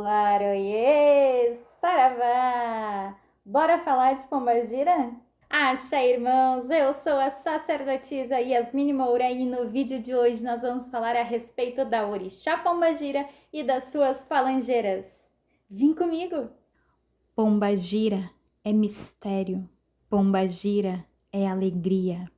Laroyê, saravá! Bora falar de pombagira? Acha, irmãos, eu sou a sacerdotisa Yasmine Moura e no vídeo de hoje nós vamos falar a respeito da orixá pombagira e das suas falangeiras. Vem comigo! Pombagira é mistério, pombagira é alegria,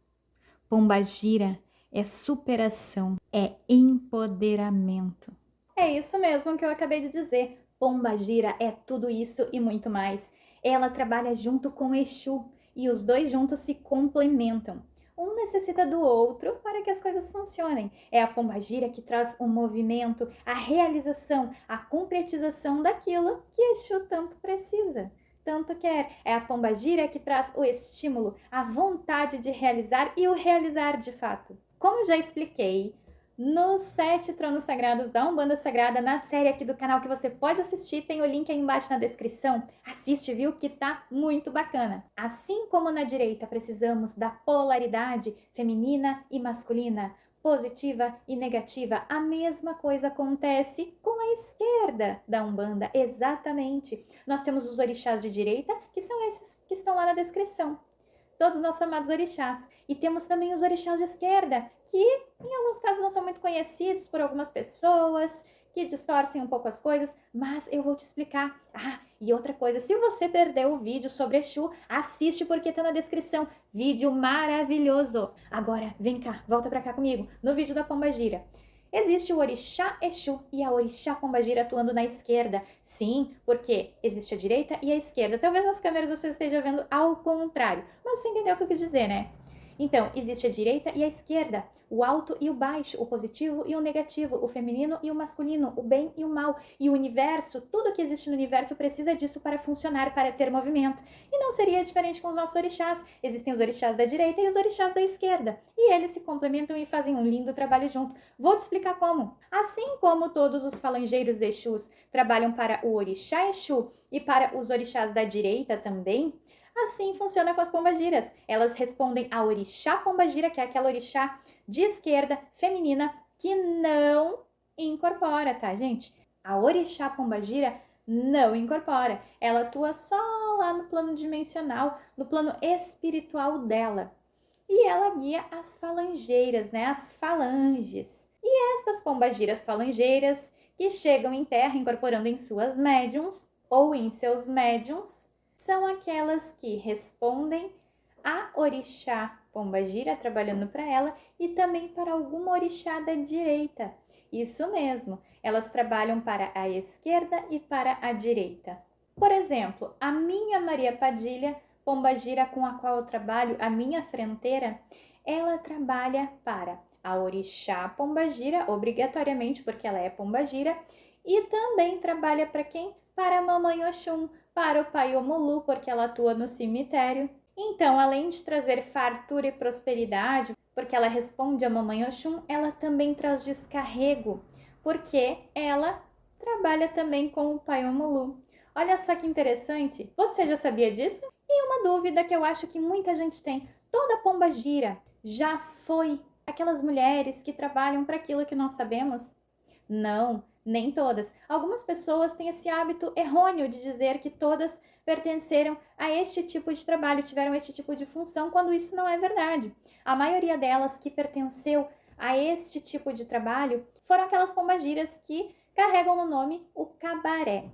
pombagira é superação, é empoderamento. É isso mesmo que eu acabei de dizer. Pombagira é tudo isso e muito mais. Ela trabalha junto com Exu e os dois juntos se complementam. Um necessita do outro para que as coisas funcionem. É a pombagira que traz o movimento, a realização, a concretização daquilo que Exu tanto precisa, tanto quer. É a pombagira que traz o estímulo, a vontade de realizar e o realizar de fato. Como já expliquei, nos 7 Tronos Sagrados da Umbanda Sagrada, na série aqui do canal que você pode assistir, tem o link aí embaixo na descrição. Assiste, viu? Que tá muito bacana. Assim como na direita precisamos da polaridade feminina e masculina, positiva e negativa, a mesma coisa acontece com a esquerda da Umbanda, exatamente. Nós temos os orixás de direita, que são esses que estão lá na descrição. Todos nossos amados orixás. E temos também os orixás de esquerda, que em alguns casos não são muito conhecidos por algumas pessoas, que distorcem um pouco as coisas, mas eu vou te explicar. Ah, e outra coisa, se você perdeu o vídeo sobre Exu, assiste porque tá na descrição. Vídeo maravilhoso. Agora, vem cá, volta pra cá comigo, no vídeo da pombagira. Existe o orixá Exu e a orixá pombagira atuando na esquerda. Sim, porque existe a direita e a esquerda. Talvez nas câmeras você esteja vendo ao contrário, mas você entendeu o que eu quis dizer, né? Então, existe a direita e a esquerda, o alto e o baixo, o positivo e o negativo, o feminino e o masculino, o bem e o mal. E o universo, tudo que existe no universo precisa disso para funcionar, para ter movimento. E não seria diferente com os nossos orixás. Existem os orixás da direita e os orixás da esquerda. E eles se complementam e fazem um lindo trabalho junto. Vou te explicar como. Assim como todos os falangeiros Exus trabalham para o orixá Exu e para os orixás da direita também, assim funciona com as pombagiras. Elas respondem a orixá pombagira, que é aquela orixá de esquerda, feminina, que não incorpora, tá, gente? A orixá pombagira não incorpora. Ela atua só lá no plano dimensional, no plano espiritual dela. E ela guia as falangeiras, né? As falanges. E estas pombagiras falangeiras que chegam em terra incorporando em suas médiums ou em seus médiums são aquelas que respondem a orixá pombagira, trabalhando para ela, e também para alguma orixá da direita. Isso mesmo, elas trabalham para a esquerda e para a direita. Por exemplo, a minha Maria Padilha, pombagira com a qual eu trabalho, a minha frenteira, ela trabalha para a orixá pombagira, obrigatoriamente porque ela é pombagira, e também trabalha para quem? Para a mamãe Oxum, para o pai Omulu, porque ela atua no cemitério. Então, além de trazer fartura e prosperidade, porque ela responde à mamãe Oxum, ela também traz descarrego, porque ela trabalha também com o pai Omulu. Olha só que interessante, você já sabia disso? E uma dúvida que eu acho que muita gente tem, toda pombagira já foi aquelas mulheres que trabalham para aquilo que nós sabemos? Não, nem todas. Algumas pessoas têm esse hábito errôneo de dizer que todas pertenceram a este tipo de trabalho, tiveram este tipo de função, quando isso não é verdade. A maioria delas que pertenceu a este tipo de trabalho foram aquelas pombagiras que carregam no nome o cabaré.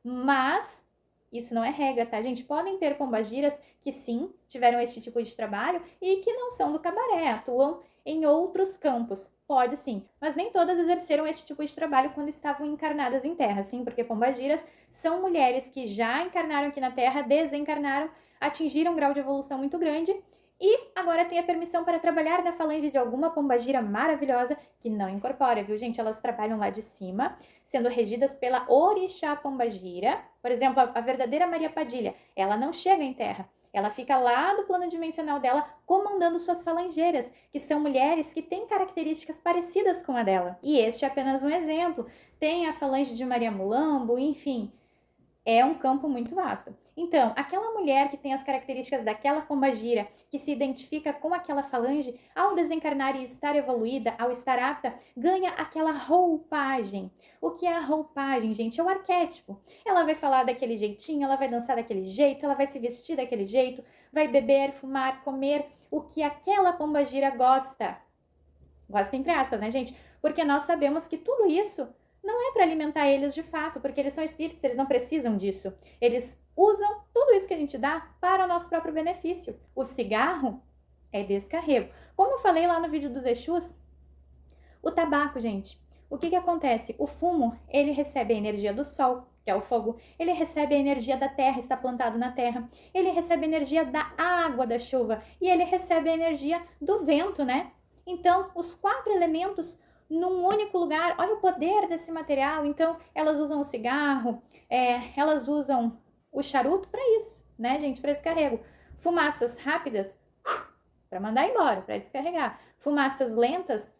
Mas isso não é regra, tá, gente? Podem ter pombagiras que sim, tiveram este tipo de trabalho e que não são do cabaré, atuam em outros campos. Pode sim, mas nem todas exerceram este tipo de trabalho quando estavam encarnadas em terra, sim, porque pombagiras são mulheres que já encarnaram aqui na terra, desencarnaram, atingiram um grau de evolução muito grande e agora tem a permissão para trabalhar na falange de alguma pombagira maravilhosa que não incorpora, viu, gente? Elas trabalham lá de cima, sendo regidas pela orixá pombagira. Por exemplo, a verdadeira Maria Padilha, ela não chega em terra. Ela fica lá do plano dimensional dela, comandando suas falangeiras, que são mulheres que têm características parecidas com a dela. E este é apenas um exemplo. Tem a falange de Maria Mulambo, enfim. É um campo muito vasto. Então, aquela mulher que tem as características daquela pombagira, que se identifica com aquela falange, ao desencarnar e estar evoluída, ao estar apta, ganha aquela roupagem. O que é a roupagem, gente? É o arquétipo. Ela vai falar daquele jeitinho, ela vai dançar daquele jeito, ela vai se vestir daquele jeito, vai beber, fumar, comer o que aquela pombagira gosta. Gosta entre aspas, né, gente? Porque nós sabemos que tudo isso não é para alimentar eles de fato, porque eles são espíritos, eles não precisam disso. Eles usam tudo isso que a gente dá para o nosso próprio benefício. O cigarro é descarrego. Como eu falei lá no vídeo dos Exus, o tabaco, gente, o que acontece? O fumo, ele recebe a energia do sol, que é o fogo, ele recebe a energia da terra, está plantado na terra, ele recebe a energia da água da chuva e ele recebe a energia do vento, né? Então, os 4 elementos num único lugar, olha o poder desse material. Então, elas usam o cigarro, elas usam o charuto para isso, né, gente? Para descarrego. Fumaças rápidas, para mandar embora, para descarregar. Fumaças lentas,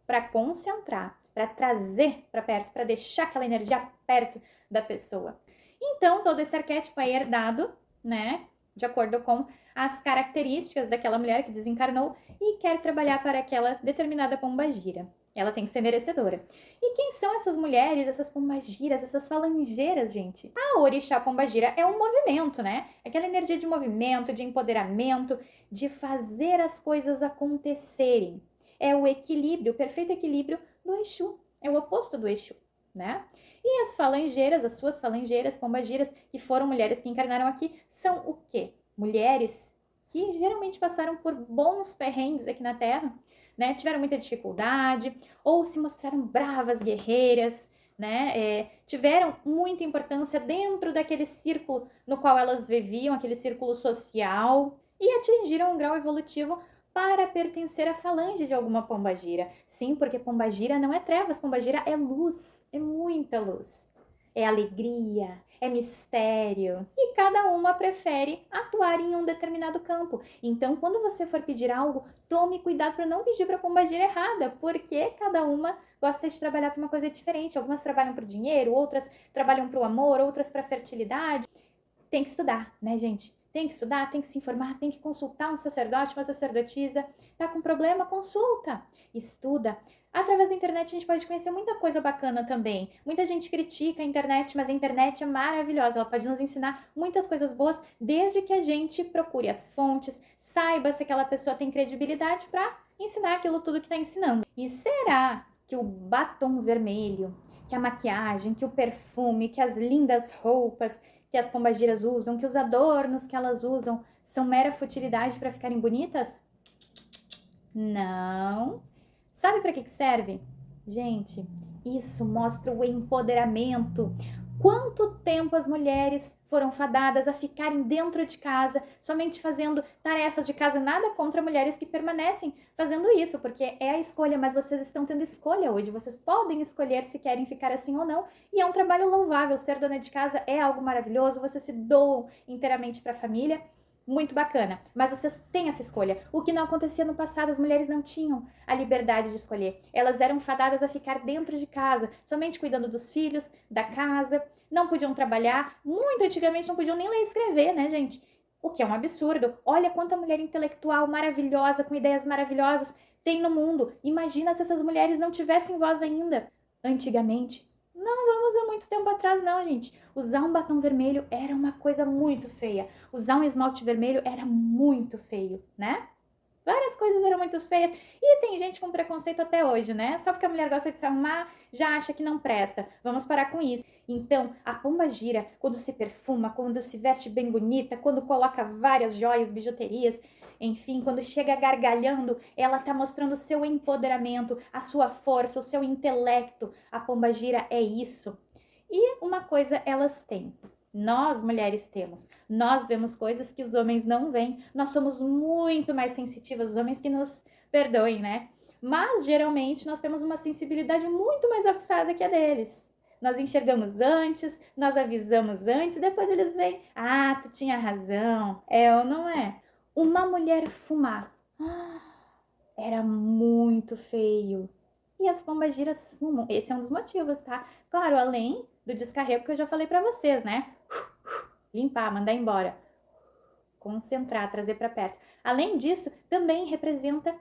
para concentrar, para trazer para perto, para deixar aquela energia perto da pessoa. Então, todo esse arquétipo é herdado, né, de acordo com as características daquela mulher que desencarnou e quer trabalhar para aquela determinada pombagira. Ela tem que ser merecedora. E quem são essas mulheres, essas pombagiras, essas falangeiras, gente? A orixá pombagira é um movimento, né? Aquela energia de movimento, de empoderamento, de fazer as coisas acontecerem. É o equilíbrio, o perfeito equilíbrio do Exu. É o oposto do Exu, né? E as falangeiras, as suas falangeiras, pombagiras, que foram mulheres que encarnaram aqui, são o quê? Mulheres que geralmente passaram por bons perrengues aqui na Terra, né? Tiveram muita dificuldade, ou se mostraram bravas guerreiras, né? Tiveram muita importância dentro daquele círculo no qual elas viviam, aquele círculo social, e atingiram um grau evolutivo para pertencer à falange de alguma pombagira. Sim, porque pombagira não é trevas, pombagira é luz, é muita luz. É alegria, é mistério. E cada uma prefere atuar em um determinado campo. Então, quando você for pedir algo, tome cuidado para não pedir para a pombagira errada, porque cada uma gosta de trabalhar para uma coisa diferente. Algumas trabalham para o dinheiro, outras trabalham para o amor, outras para a fertilidade. Tem que estudar, né, gente? Tem que estudar, tem que se informar, tem que consultar um sacerdote, uma sacerdotisa. Tá com problema? Consulta, estuda. Através da internet a gente pode conhecer muita coisa bacana também. Muita gente critica a internet, mas a internet é maravilhosa. Ela pode nos ensinar muitas coisas boas, desde que a gente procure as fontes, saiba se aquela pessoa tem credibilidade para ensinar aquilo tudo que está ensinando. E será que o batom vermelho, que a maquiagem, que o perfume, que as lindas roupas que as pombagiras usam, que os adornos que elas usam são mera futilidade para ficarem bonitas? Não. Sabe para que serve? Gente, isso mostra o empoderamento. Quanto tempo as mulheres foram fadadas a ficarem dentro de casa, somente fazendo tarefas de casa? Nada contra mulheres que permanecem fazendo isso, porque é a escolha, mas vocês estão tendo escolha hoje. Vocês podem escolher se querem ficar assim ou não, e é um trabalho louvável. Ser dona de casa é algo maravilhoso, vocês se doam inteiramente para a família. Muito bacana, mas vocês têm essa escolha. O que não acontecia no passado, as mulheres não tinham a liberdade de escolher. Elas eram fadadas a ficar dentro de casa, somente cuidando dos filhos, da casa, não podiam trabalhar. Muito antigamente não podiam nem ler e escrever, né, gente? O que é um absurdo. Olha quanta mulher intelectual maravilhosa, com ideias maravilhosas tem no mundo. Imagina se essas mulheres não tivessem voz ainda. Antigamente, não vamos há muito tempo atrás, não, gente. Usar um batom vermelho era uma coisa muito feia. Usar um esmalte vermelho era muito feio, né? Várias coisas eram muito feias. E tem gente com preconceito até hoje, né? Só porque a mulher gosta de se arrumar, já acha que não presta. Vamos parar com isso. Então, a pombagira, quando se perfuma, quando se veste bem bonita, quando coloca várias joias, bijuterias, enfim, quando chega gargalhando, ela tá mostrando o seu empoderamento, a sua força, o seu intelecto. A pombagira é isso. E uma coisa elas têm. Nós, mulheres, temos. Nós vemos coisas que os homens não veem. Nós somos muito mais sensitivas, os homens que nos perdoem, né? Mas, geralmente, nós temos uma sensibilidade muito mais aguçada que a deles. Nós enxergamos antes, nós avisamos antes, depois eles vêm. Ah, tu tinha razão. É ou não é? Uma mulher fumar. Era muito feio. e as pombagiras fumam. Esse é um dos motivos, tá? Claro, além do descarrego que eu já falei pra vocês, né? Limpar, mandar embora, concentrar, trazer pra perto. Além disso, também representa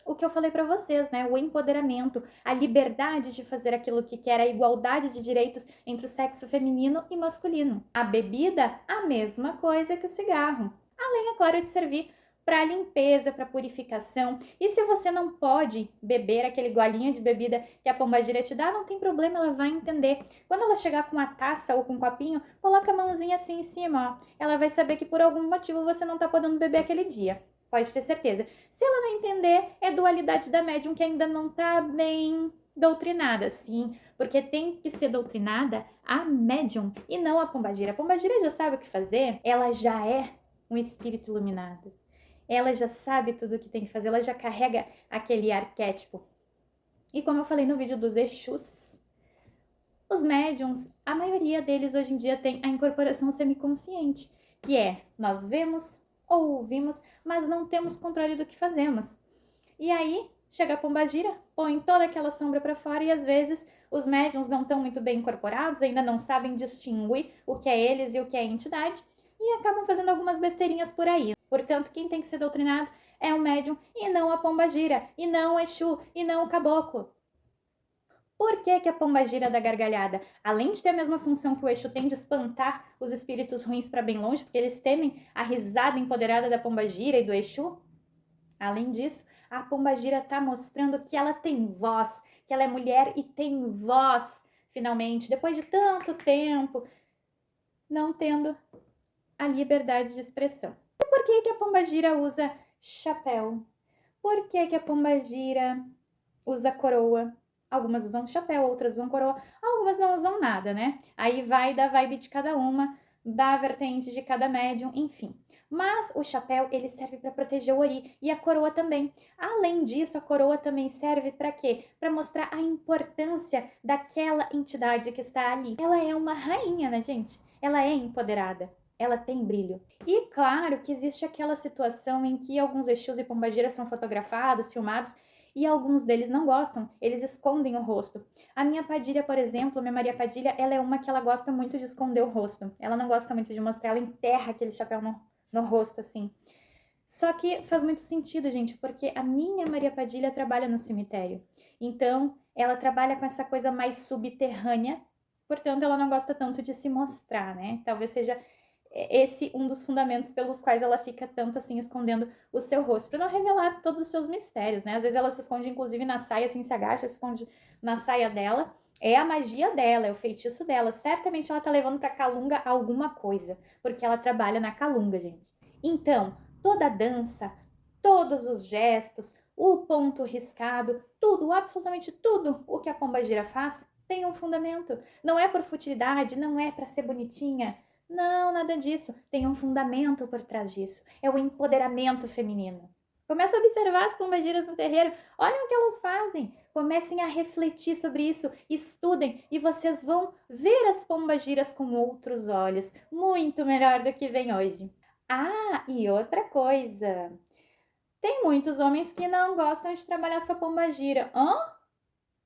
o que eu falei pra vocês, né? O empoderamento, a liberdade de fazer aquilo que quer, a igualdade de direitos entre o sexo feminino e masculino. A bebida, a mesma coisa que o cigarro. Além, é claro, de servir para limpeza, para purificação. E se você não pode beber aquele golinho de bebida que a pombagira te dá, não tem problema, ela vai entender. Quando ela chegar com a taça ou com um copinho, coloca a mãozinha assim em cima, ó. Ela vai saber que por algum motivo você não tá podendo beber aquele dia. Pode ter certeza. Se ela não entender, é dualidade da médium que ainda não tá bem doutrinada, sim, porque tem que ser doutrinada a médium e não a pombagira. A pombagira já sabe o que fazer, ela já é um espírito iluminado. Ela já sabe tudo o que tem que fazer, ela já carrega aquele arquétipo. E como eu falei no vídeo dos Exus, os médiums, a maioria deles hoje em dia tem a incorporação semiconsciente, que é nós vemos ou ouvimos, mas não temos controle do que fazemos. E aí chega a pombagira, põe toda aquela sombra para fora e às vezes os médiums não estão muito bem incorporados, ainda não sabem distinguir o que é eles e o que é a entidade e acabam fazendo algumas besteirinhas por aí. Portanto, quem tem que ser doutrinado é o médium e não a pombagira, e não o Exu, e não o caboclo. Por que a pombagira dá gargalhada? Além de ter a mesma função que o Exu tem de espantar os espíritos ruins para bem longe, porque eles temem a risada empoderada da pombagira e do Exu, além disso, a pombagira está mostrando que ela tem voz, que ela é mulher e tem voz, finalmente, depois de tanto tempo não tendo a liberdade de expressão. E por que a pombagira usa chapéu? Por que a pombagira usa coroa? Algumas usam chapéu, outras usam coroa, algumas não usam nada, né? Aí vai da vibe de cada uma, da vertente de cada médium, enfim. Mas o chapéu, ele serve para proteger o ori e a coroa também. Além disso, a coroa também serve para quê? Para mostrar a importância daquela entidade que está ali. Ela é uma rainha, né, gente? Ela é empoderada. Ela tem brilho. E claro que existe aquela situação em que alguns Exus e pombagiras são fotografados, filmados, e alguns deles não gostam, eles escondem o rosto. A minha Padilha, por exemplo, minha Maria Padilha, ela é uma que ela gosta muito de esconder o rosto. Ela não gosta muito de mostrar, ela enterra aquele chapéu no rosto, assim. Só que faz muito sentido, gente, porque a minha Maria Padilha trabalha no cemitério. Então, ela trabalha com essa coisa mais subterrânea, portanto, ela não gosta tanto de se mostrar, né? Talvez seja esse um dos fundamentos pelos quais ela fica tanto assim escondendo o seu rosto, para não revelar todos os seus mistérios, né? Às vezes ela se esconde inclusive na saia, assim, se agacha, se esconde na saia dela. É a magia dela, é o feitiço dela. Certamente ela tá levando pra Calunga alguma coisa, porque ela trabalha na Calunga, gente. Então, toda a dança, todos os gestos, o ponto riscado, tudo, absolutamente tudo o que a pombagira faz tem um fundamento. Não é por futilidade, não é para ser bonitinha, não, nada disso. Tem um fundamento por trás disso. É o empoderamento feminino. Comece a observar as pombagiras no terreiro. Olhem o que elas fazem. Comecem a refletir sobre isso. Estudem e vocês vão ver as pombagiras com outros olhos. Muito melhor do que vem hoje. Ah, e outra coisa. Tem muitos homens que não gostam de trabalhar sua pombagira. Hã?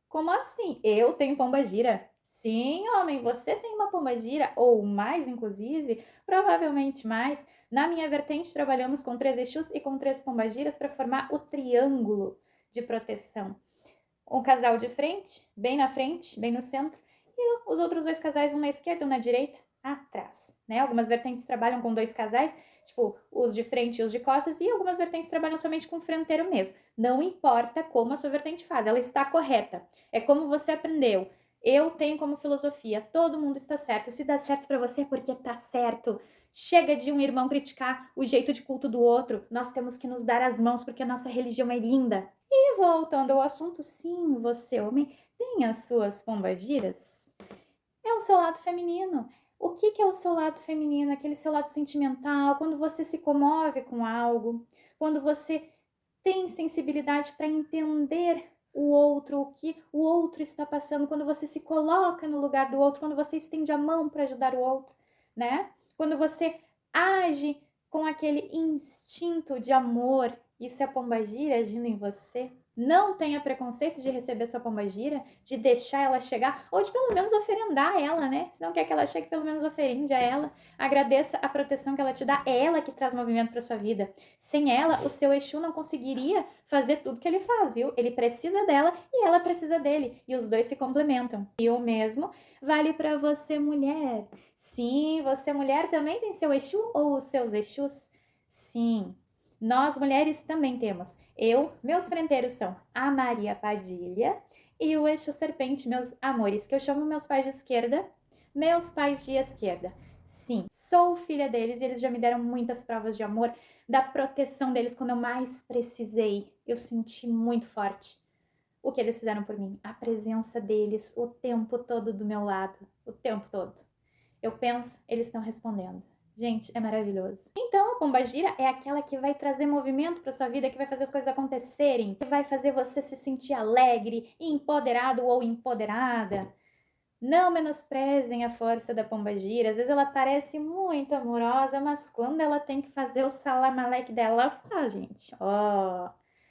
Como assim? Eu tenho pombagira? Sim, homem, você tem uma pombagira, ou mais, inclusive, provavelmente mais. Na minha vertente, trabalhamos com 3 Exus e com 3 pombagiras para formar o triângulo de proteção. Um casal de frente, bem na frente, bem no centro, e os outros 2 casais, um na esquerda e um na direita, atrás, né? Algumas vertentes trabalham com 2 casais, tipo os de frente e os de costas, e algumas vertentes trabalham somente com fronteiro mesmo. Não importa como a sua vertente faz, ela está correta. É como você aprendeu. Eu tenho como filosofia, todo mundo está certo. Se dá certo para você, é porque tá certo. Chega de um irmão criticar o jeito de culto do outro. Nós temos que nos dar as mãos porque a nossa religião é linda. E voltando ao assunto, sim, você, homem, tem as suas pombagiras? É o seu lado feminino. O que é o seu lado feminino? Aquele seu lado sentimental, quando você se comove com algo, quando você tem sensibilidade para entender o outro, o que o outro está passando, quando você se coloca no lugar do outro, quando você estende a mão para ajudar o outro, né? Quando você age com aquele instinto de amor, isso é a pombagira agindo em você. Não tenha preconceito de receber sua pombagira, de deixar ela chegar, ou de pelo menos oferendar ela, né? Se não quer que ela chegue, pelo menos oferende a ela. Agradeça a proteção que ela te dá. É ela que traz movimento para sua vida. Sem ela, o seu Exu não conseguiria fazer tudo que ele faz, viu? Ele precisa dela e ela precisa dele. E os dois se complementam. E o mesmo vale para você, mulher. Sim, você, mulher, também tem seu Exu ou os seus Exus? Sim. Nós mulheres também temos. Meus frenteiros são a Maria Padilha e o Exu Serpente, meus amores, que eu chamo meus pais de esquerda, meus pais de esquerda. Sim, sou filha deles e eles já me deram muitas provas de amor, da proteção deles quando eu mais precisei. Eu senti muito forte o que eles fizeram por mim, a presença deles o tempo todo do meu lado, o tempo todo. Eu penso, eles estão respondendo. Gente, é maravilhoso. Então, a pombagira é aquela que vai trazer movimento para sua vida, que vai fazer as coisas acontecerem, que vai fazer você se sentir alegre, empoderado ou empoderada. Não menosprezem a força da pombagira. Às vezes ela parece muito amorosa, mas quando ela tem que fazer o salamaleque dela, ela fala, gente, ó,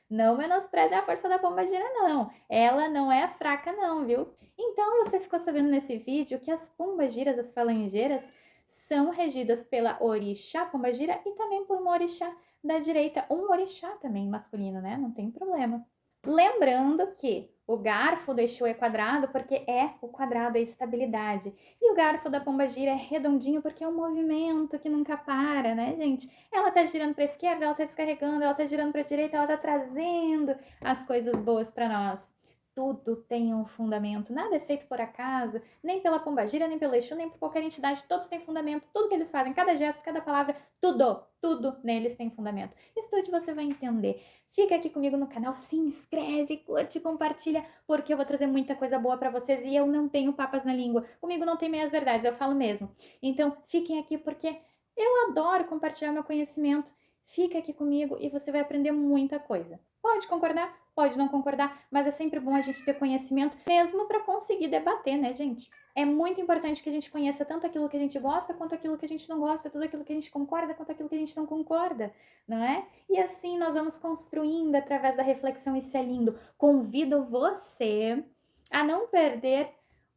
não menosprezem a força da pombagira, não. Ela não é fraca, não, viu? Então, você ficou sabendo nesse vídeo que as pombagiras, as falangeiras, são regidas pela orixá pombagira e também por uma orixá da direita, um orixá também masculino, né? Não tem problema. Lembrando que o garfo do Exu é quadrado porque é o quadrado, é a estabilidade. E o garfo da pombagira é redondinho porque é um movimento que nunca para, né, gente? Ela tá girando para a esquerda, ela tá descarregando, ela tá girando para a direita, ela tá trazendo as coisas boas para nós. Tudo tem um fundamento, nada é feito por acaso, nem pela pombagira, nem pelo Exu, nem por qualquer entidade, todos têm fundamento, tudo que eles fazem, cada gesto, cada palavra, tudo neles tem fundamento. Estude, você vai entender. Fica aqui comigo no canal, se inscreve, curte, compartilha, porque eu vou trazer muita coisa boa para vocês e eu não tenho papas na língua. Comigo não tem meias verdades, eu falo mesmo. Então, fiquem aqui porque eu adoro compartilhar meu conhecimento. Fica aqui comigo e você vai aprender muita coisa. Pode concordar, pode não concordar, mas é sempre bom a gente ter conhecimento, mesmo para conseguir debater, né, gente? É muito importante que a gente conheça tanto aquilo que a gente gosta, quanto aquilo que a gente não gosta, tudo aquilo que a gente concorda, quanto aquilo que a gente não concorda, não é? E assim nós vamos construindo através da reflexão, isso é lindo. Convido você a não perder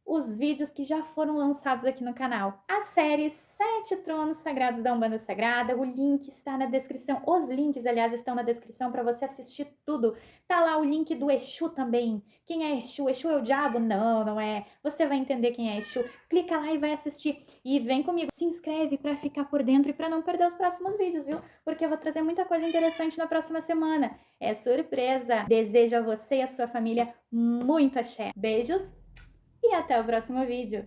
os vídeos que já foram lançados aqui no canal. A série 7 Tronos Sagrados da Umbanda Sagrada, o link está na descrição. Os links, aliás, estão na descrição para você assistir tudo. Tá lá o link do Exu também. Quem é Exu? Exu é o diabo? Não, não é. Você vai entender quem é Exu. Clica lá e vai assistir. E vem comigo. Se inscreve para ficar por dentro e para não perder os próximos vídeos, viu? Porque eu vou trazer muita coisa interessante na próxima semana. É surpresa. Desejo a você e a sua família muito axé. Beijos e até o próximo vídeo.